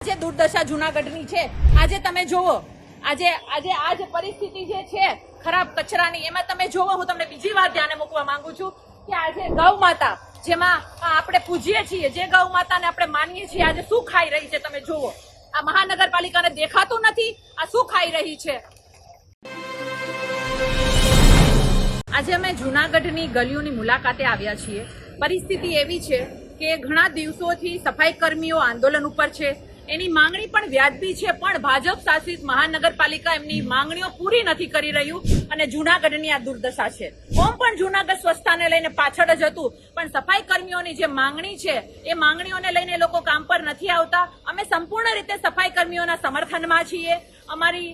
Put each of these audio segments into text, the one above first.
જે દુર્દશા જૂનાગઢની છે આજે તમે જોવો આજે આજે આ જે પરિસ્થિતિ જે છે ખરાબ કચરાની એમાં તમે જોવો હું તમને બીજી વાત ધ્યાને મૂકવા માંગુ છું કે આજે ગૌ માતા જેમાં આપણે પૂજીએ છીએ જે ગૌ માતાને આપણે માનીએ છીએ આજે શું ખાઈ રહી છે તમે જોવો આ મહાનગરપાલિકાને દેખાતું નથી આ શું ખાઈ રહી છે। આજે અમે જૂનાગઢની ગલીઓની મુલાકાતે આવ્યા છીએ। પરિસ્થિતિ એવી છે કે ઘણા દિવસોથી સફાઈ કર્મીઓ આંદોલન ઉપર છે। એની માંગણી પણ વ્યાજબી છે પણ ભાજપ શાસિત મહાનગરપાલિકા એમની માંગણીઓ પૂરી નથી કરી રહ્યું અને જૂનાગઢની આ દુર્દશા છે। ઓમ પણ જૂનાગઢ સ્વચ્છતાને લઈને પાછળ જ હતું પણ સફાઈ કર્મીઓની જે માંગણી છે એ માંગણીઓને લઈને લોકો કામ પર નથી આવતા। અમે સંપૂર્ણ રીતે સફાઈ કર્મીઓના સમર્થનમાં છીએ। અમારી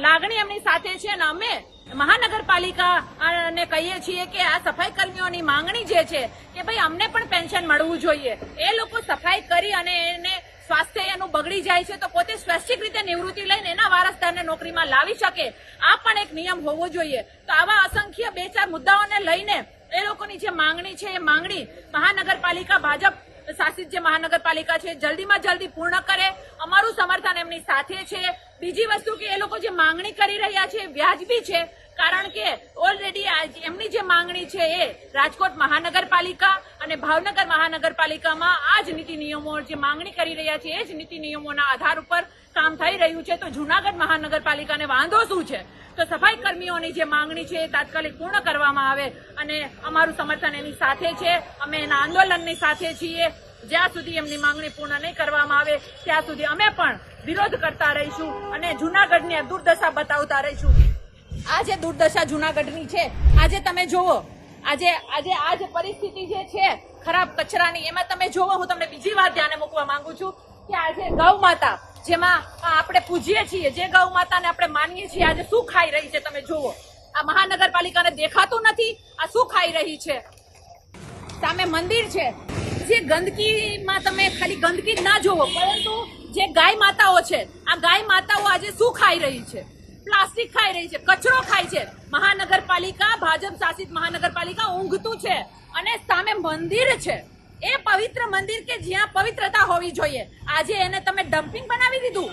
લાગણી એમની સાથે છે અને અમે મહાનગરપાલિકાને કહીએ છીએ કે આ સફાઈ કર્મીઓની માંગણી જે છે કે ભાઈ અમને પણ પેન્શન મળવું જોઈએ। એ લોકો સફાઈ કરી અને એને સ્વાસ્થ્ય એનું બગડી જાય છે તો પોતે સ્વૈચ્છિક રીતે નિવૃત્તિ લઈને એના વારસદારને નોકરીમાં લાવી શકે આ પણ એક નિયમ હોવો જોઈએ। તો આવા અસંખ્ય બે ચાર મુદ્દાઓને લઈને એ લોકોની જે માંગણી છે એ માંગણી મહાનગરપાલિકા ભાજપ શાસિત જે મહાનગરપાલિકા છે જલ્દીમાં જલ્દી પૂર્ણ કરે। અમારું સમર્થન એમની સાથે છે। બીજી વસ્તુ કે એ લોકો જે માંગણી કરી રહ્યા છે એ વ્યાજબી છે કારણ કે ઓલરેડી એમની જે માંગણી છે એ રાજકોટ મહાનગરપાલિકા અને ભાવનગર મહાનગરપાલિકામાં આ જ નીતિ નિયમો જે માંગણી કરી રહ્યા છે એ જ નીતિ નિયમોના આધાર ઉપર કામ થઈ રહ્યું છે। તો જૂનાગઢ મહાનગરપાલિકાને વાંધો શું છે તો સફાઈ કર્મીઓની જે માંગણી છે એ તાત્કાલિક પૂર્ણ કરવામાં આવે અને અમારું સમર્થન એની સાથે છે। અમે એના આંદોલનની સાથે છીએ। જ્યાં સુધી એમની માંગણી પૂર્ણ નહીં કરવામાં આવે ત્યાં સુધી અમે પણ વિરોધ કરતા રહીશું અને જૂનાગઢની દુર્દશા બતાવતા રહીશું। આ જે દુર્દશા જૂનાગઢની છે આજે તમે જોવો આજે આ જે પરિસ્થિતિ જે છે ખરાબ કચરાની એમાં તમે જોવો હું તમને બીજી વાત ધ્યાને મૂકવા માંગુ છું કે આજે ગૌ માતા જેમાં આપણે પૂજીએ છીએ જે ગૌ માતાને આપણે માનીએ છીએ આજે શું ખાઈ રહી છે તમે જોવો આ મહાનગરપાલિકાને દેખાતું નથી આ શું ખાઈ રહી છે। સામે મંદિર છે જે ગંદકીમાં તમે ખાલી ગંદકી ના જોવો પરંતુ જે ગાય માતાઓ છે આ ગાય માતાઓ આજે શું ખાઈ રહી છે પ્લાસ્ટિક ખાઈ રહી છે કચરો ખાય છે। મહાનગરપાલિકા ભાજપ શાસિત મહાનગરપાલિકા ઊંઘતું છે અને સામે મંદિર છે એ પવિત્ર મંદિર કે જ્યાં પવિત્રતા હોવી જોઈએ આજે એને તમે ડમ્પિંગ બનાવી દીધું।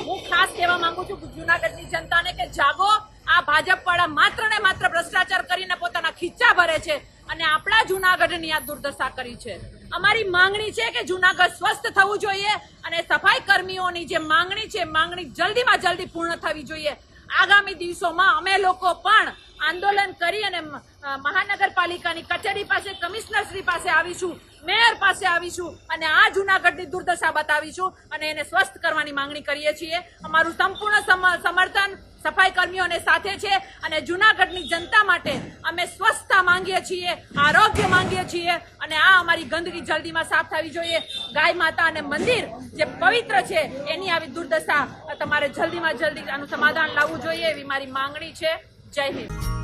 હું ખાસ કહેવા માંગુ છું જૂનાગઢની જનતાને કે જાગો આ ભાજપ વાળા માત્ર ને માત્ર ભ્રષ્ટાચાર કરીને પોતાના ખીચ્ચા ભરે છે અને આપણા જૂનાગઢની આ દુર્દશા કરી છે। અમારી માંગણી છે કે જૂનાગઢ સ્વસ્થ થવું જોઈએ અને સફાઈ કર્મીઓની જે માંગણી છે માંગણી જલ્દીમાં જલ્દી પૂર્ણ થવી જોઈએ। આગામી દિવસોમાં અમે લોકો પણ આંદોલન કરી અને મહાનગરપાલિકાની કચેરી પાસે કમિશનરશ્રી પાસે આવીશું મેયર પાસે આવીશું અને આ જૂનાગઢની દુર્દશા બતાવીશું અને એને સ્વસ્થ કરવાની માંગણી કરીએ છીએ। અમારું સંપૂર્ણ સમર્થન સફાઈ કર્મીઓને સાથે છે અને જૂનાગઢની જનતા માટે અમે સ્વચ્છતા માંગીએ છીએ આરોગ્ય માંગીએ છીએ અને આ અમારી ગંદકી જલ્દીમાં સાફ થવી જોઈએ। ગાય માતા અને મંદિર જે પવિત્ર છે એની આવી દુર્દશા તમારે જલ્દીમાં જલ્દી આનું સમાધાન લાવવું જોઈએ એવી મારી માંગણી છે। જય હિન્દ।